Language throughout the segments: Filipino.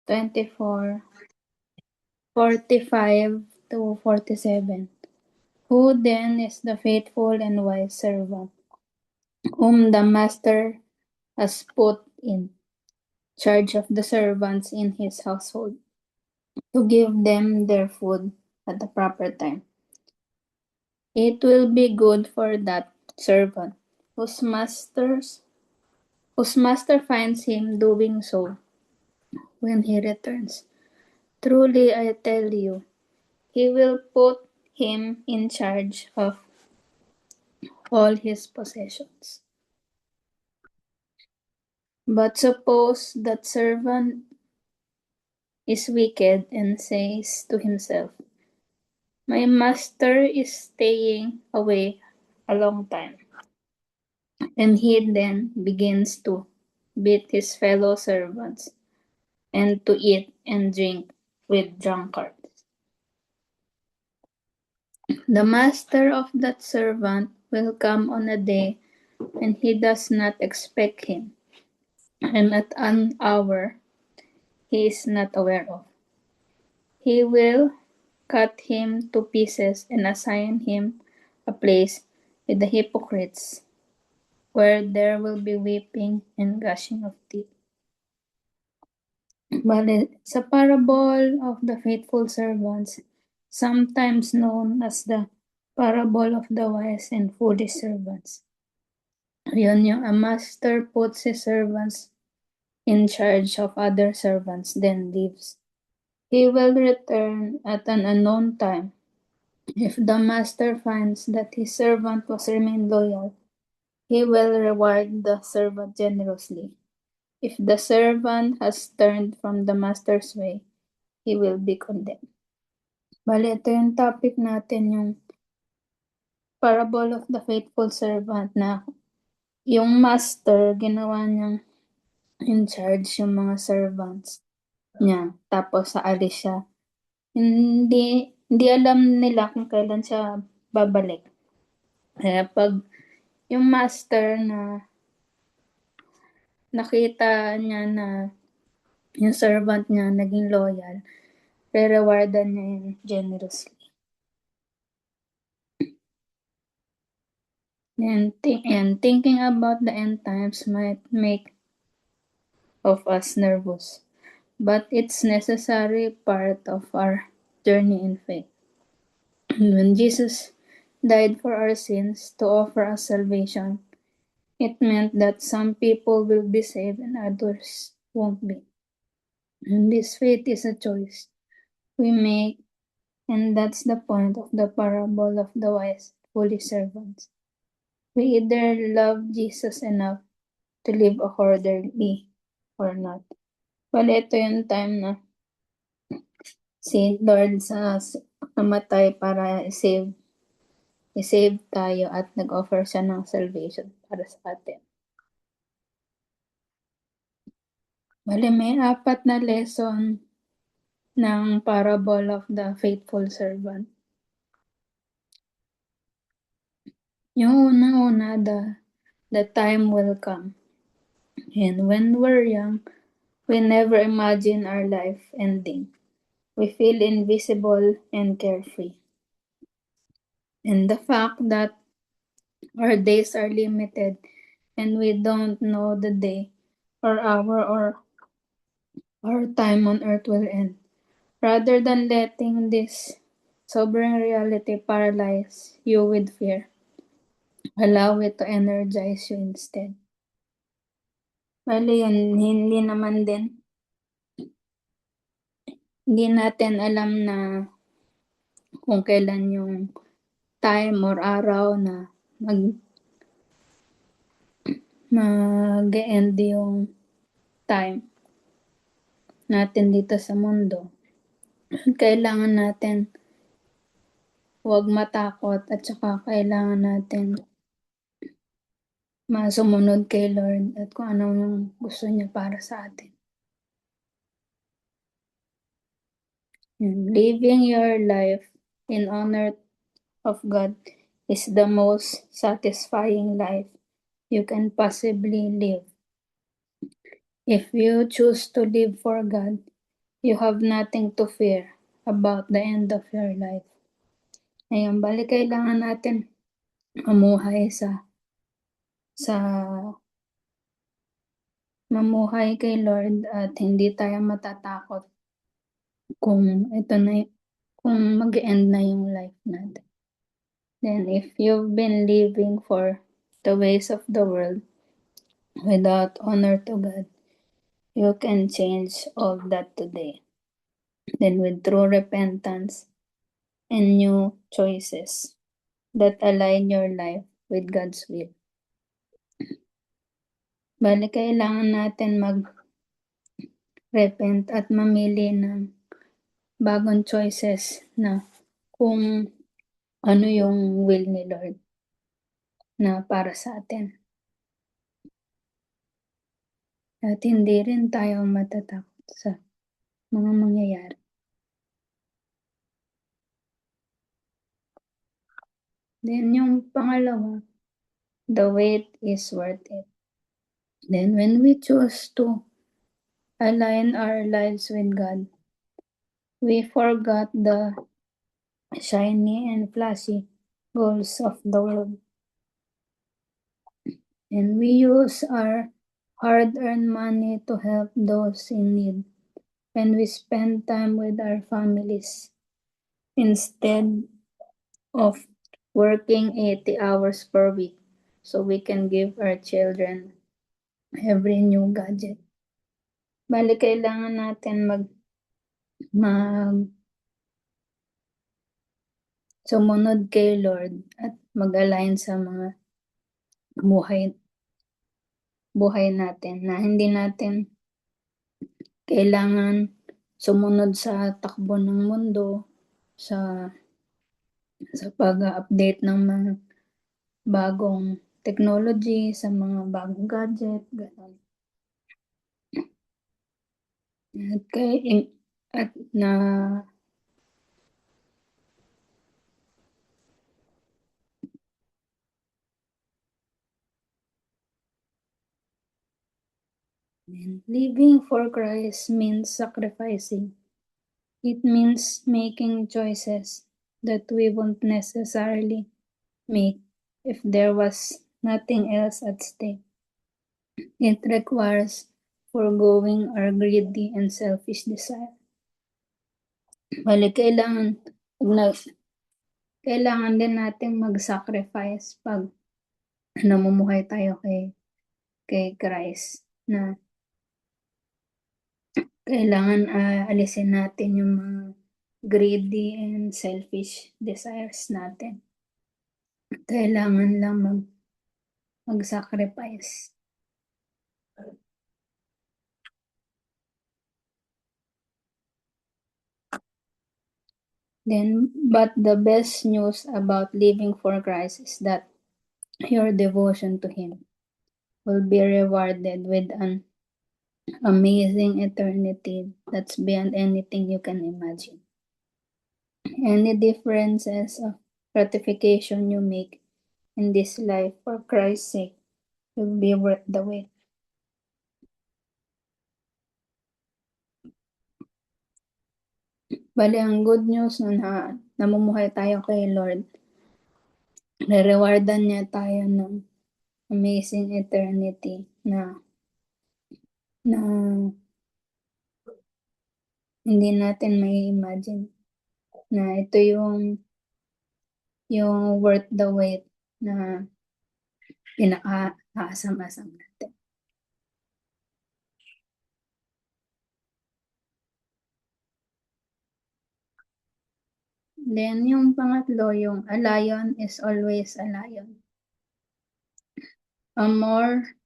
24, 45 to 47. Who then is the faithful and wise servant, whom the master has put in charge of the servants in his household, to give them their food at the proper time? It will be good for that servant whose master finds him doing so when he returns. Truly I tell you, he will put him in charge of all his possessions. But suppose that servant is wicked and says to himself, "My master is staying away a long time," and he then begins to beat his fellow servants and to eat and drink with drunkards. The master of that servant will come on a day when he does not expect him, and at an hour he is not aware of. He will cut him to pieces and assign him a place with the hypocrites, where there will be weeping and gnashing of teeth. But sa parable of the faithful servants, sometimes known as the parable of the wise and foolish servants. Yun yung a master puts his servants in charge of other servants, then leaves. He will return at an unknown time. If the master finds that his servant was remained loyal, he will reward the servant generously. If the servant has turned from the master's way, he will be condemned. Bale, ito yung topic natin, yung parable of the faithful servant, na yung master, ginawa niyang in charge yung mga servants niya. Tapos aalis siya. Hindi alam nila kung kailan siya babalik. Kaya pag yung master na nakita niya na yung servant niya naging loyal, re-rewardan niya yun generously. And thinking about the end times might make of us nervous, but it's necessary part of our journey in faith. When Jesus died for our sins to offer us salvation, it meant that some people will be saved and others won't be. And this faith is a choice we make, and that's the point of the parable of the wise foolish servants. We either love Jesus enough to live accordingly or not. Well, ito yung time na si Lord namatay para i-save tayo at nag-offer siya ng salvation para sa atin. Bale, may 4 na lesson ng parable of the faithful servant. Yung unang-una, the time will come. And when we're young, we never imagine our life ending. We feel invisible and carefree. And the fact that our days are limited and we don't know the day or hour or our time on earth will end. Rather than letting this sobering reality paralyze you with fear, allow it to energize you instead. Bali yun, hindi natin alam na kung kailan yung time or araw na mag-end yung time natin dito sa mundo. Kailangan natin huwag matakot at saka kailangan natin masumunod kay Lord at kung ano yung gusto niya para sa atin. Living your life in honor of God is the most satisfying life you can possibly live. If you choose to live for God, You have nothing to fear about the end of your life. Ngayon, bali kailangan natin mamuhay sa mamuhay kay Lord at hindi tayo matatakot kung ito na kung mag-end na yung life natin. Then if you've been living for the ways of the world without honor to God, you can change all that today. Then with true repentance and new choices that align your life with God's will. Bali, kailangan natin mag-repent at mamili ng bagong choices na kung ano yung will ni Lord na para sa atin. At hindi rin tayo matatakot sa mga mangyayari. Then yung pangalawa, the wait is worth it. Then when we choose to align our lives with God, we forgot the shiny and flashy goals of the world. And we use our hard-earned money to help those in need. And we spend time with our families instead of working 80 hours per week so we can give our children every new gadget. Bali, kailangan natin sumunod kay Lord at mag-align sa mga buhay natin na hindi natin kailangan sumunod sa takbo ng mundo sa pag-update ng mga bagong technology, sa mga bagong gadget, gano'n. At living for Christ means sacrificing. It means making choices that we won't necessarily make if there was nothing else at stake. It requires foregoing our greedy and selfish desire. Bali, kailangan din nating mag-sacrifice pag namumuhay tayo kay Christ, na kailangan alisin natin yung mga greedy and selfish desires natin. Kailangan lang mag-sacrifice. But the best news about living for Christ is that your devotion to Him will be rewarded with an amazing eternity that's beyond anything you can imagine. Any differences of gratification you make in this life for Christ's sake will be worth the wait. Bali, ang good news na namumuhay tayo kay Lord, re-rewardan niya tayo ng amazing eternity na hindi natin may imagine, na ito yung worth the wait na pinaka-asam-asam natin. Then yung pangatlo, yung a lion is always a lion. A more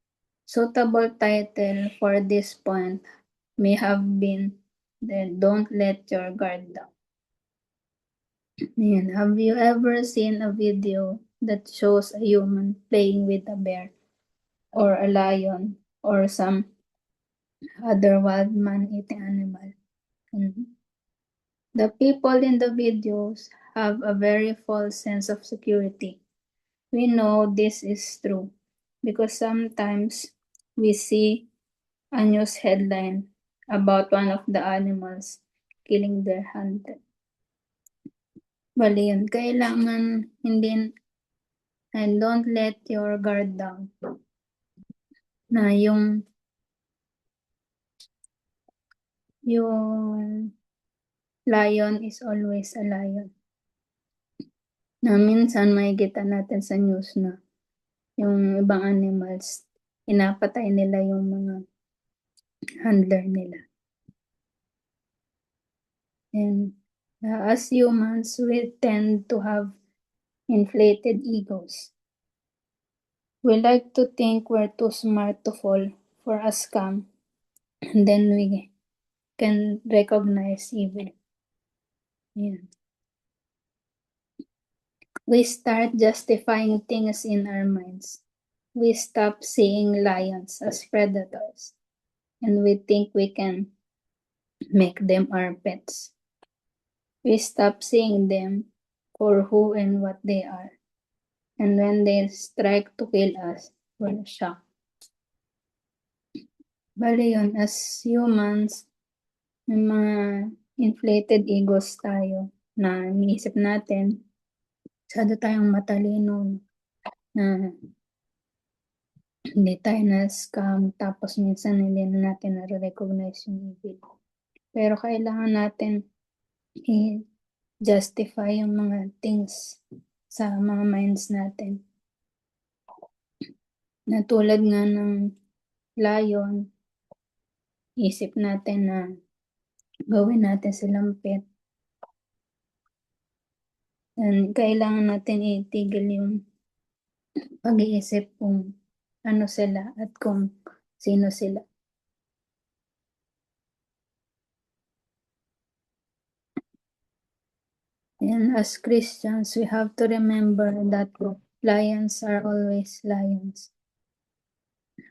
suitable title for this point may have been then Don't Let Your Guard Down. And have you ever seen a video that shows a human playing with a bear or a lion or some other wild man-eating animal? And the people in the videos have a very false sense of security. We know this is true because sometimes we see a news headline about one of the animals killing their hunter. Bali yun, kailangan hindi, and don't let your guard down. Na yung lion is always a lion. Na minsan makikita natin sa news na yung ibang animals, pinapatay nila yung mga handler nila. And as humans, we tend to have inflated egos. We like to think we're too smart to fall for a scam, and then we can recognize evil. Yeah. We start justifying things in our minds. We stop seeing lions as predators, and we think we can make them our pets. We stop seeing them for who and what they are. And when they strike to kill us, we're shocked. Bali yun, as humans, may mga inflated egos tayo na iniisip natin, masyado tayong matalino na hindi tayo na-scam, tapos minsan hindi na natin na-recognize yung evil. Pero kailangan natin i-justify yung mga things sa mga minds natin. Na tulad nga ng lion, isip natin na gawin natin silang pet. And kailangan natin itigil yung pag-iisip kung ano sila at kung sino sila. And as Christians, we have to remember that lions are always lions.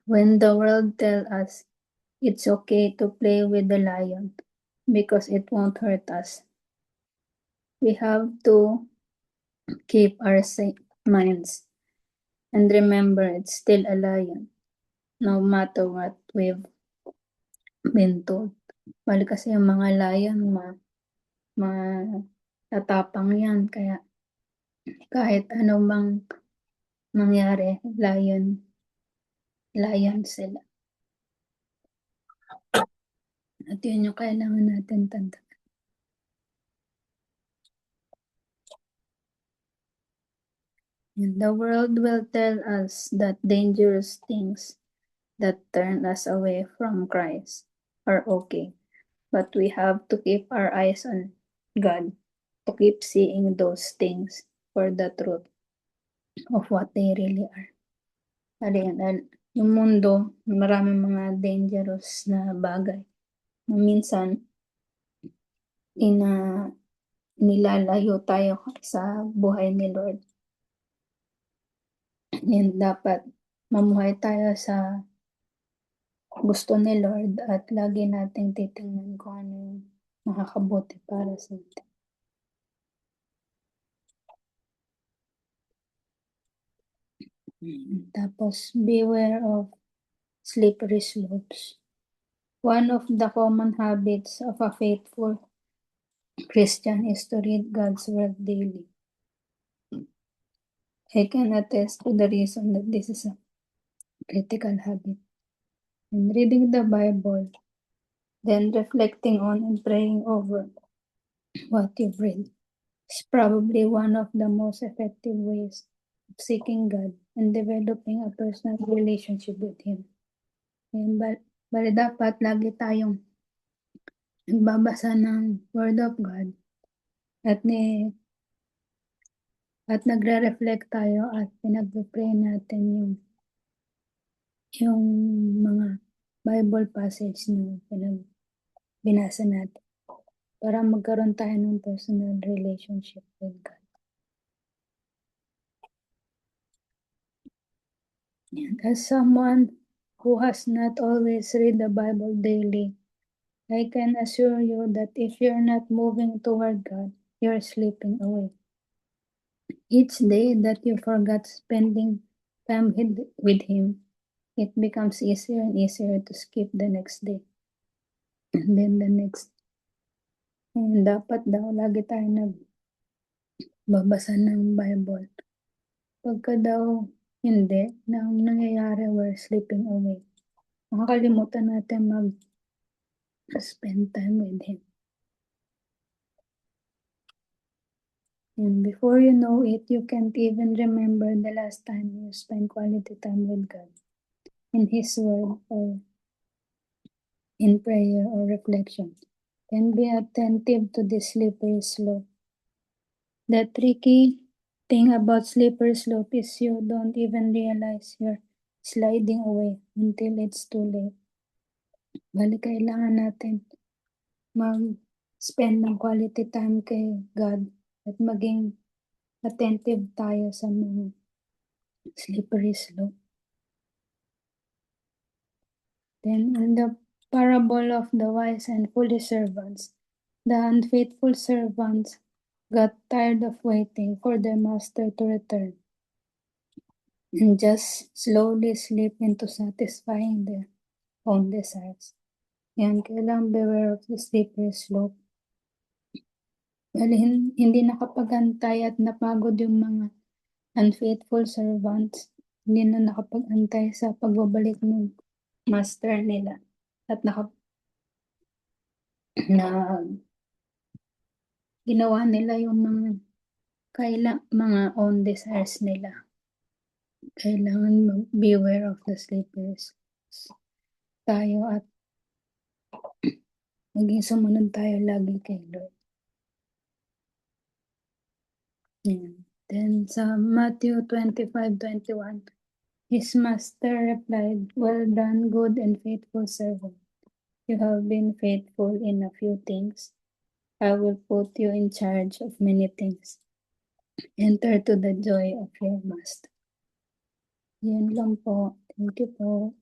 When the world tells us it's okay to play with the lion because it won't hurt us, we have to keep our minds and remember it's still a lion, no matter what we've been told. Bali kasi yung mga lion, matatapang yan, kaya kahit ano mang mangyari, lion sila. At yun yung kailangan natin tandaan. And the world will tell us that dangerous things that turn us away from Christ are okay. But we have to keep our eyes on God, to keep seeing those things for the truth of what they really are. Yung mundo, maraming mga dangerous na bagay. Minsan, nilalayo tayo sa buhay ni Lord. And dapat mamuhay tayo sa gusto ni Lord at lagi nating titingnan kung ano yung makakabuti para sa atin. Tapos, beware of slippery slopes. One of the common habits of a faithful Christian is to read God's word daily. I can attest to the reason that this is a critical habit. In reading the Bible, then reflecting on and praying over what you've read is probably one of the most effective ways of seeking God and developing a personal relationship with Him. And bali dapat lagi tayong nagbabasa ng Word of God at nagre-reflect tayo at pinag-pray natin yung mga Bible passage na binasa natin para magkaroon tayo ng personal relationship with God. And as someone who has not always read the Bible daily, I can assure you that if you're not moving toward God, you're slipping away. Each day that you forgot spending time with Him, it becomes easier and easier to skip the next day. And then the next, dapat daw lagi tayo nagbabasa ng Bible. Pagka daw hindi, na ang nangyayari, we're slipping away. Makakalimutan natin mag-spend time with Him. And before you know it, you can't even remember the last time you spent quality time with God in His Word or in prayer or reflection. And be attentive to this slippery slope. The tricky thing about slippery slope is you don't even realize you're sliding away until it's too late. Bali, kailangan natin mag-spend ng quality time kay God at maging attentive tayo sa mga slippery slope. Then in the parable of the wise and foolish servants, the unfaithful servants got tired of waiting for their master to return and just slowly slip into satisfying their own desires. Yan, kailangan beware of the slippery slope. Dahil hindi nakapag-antay at napagod yung mga unfaithful servants. Hindi na nakapag-antay sa pagbabalik ng master nila. At ginawa nila yung mga own desires nila. Kailangan beware of the slippery slopes tayo at maging sumunod tayo lagi kay Lord. Yan. Then sa Matthew 25:21, his master replied, "Well done, good and faithful servant. You have been faithful in a few things. I will put you in charge of many things. Enter to the joy of your master." Yan lang po. Thank you po.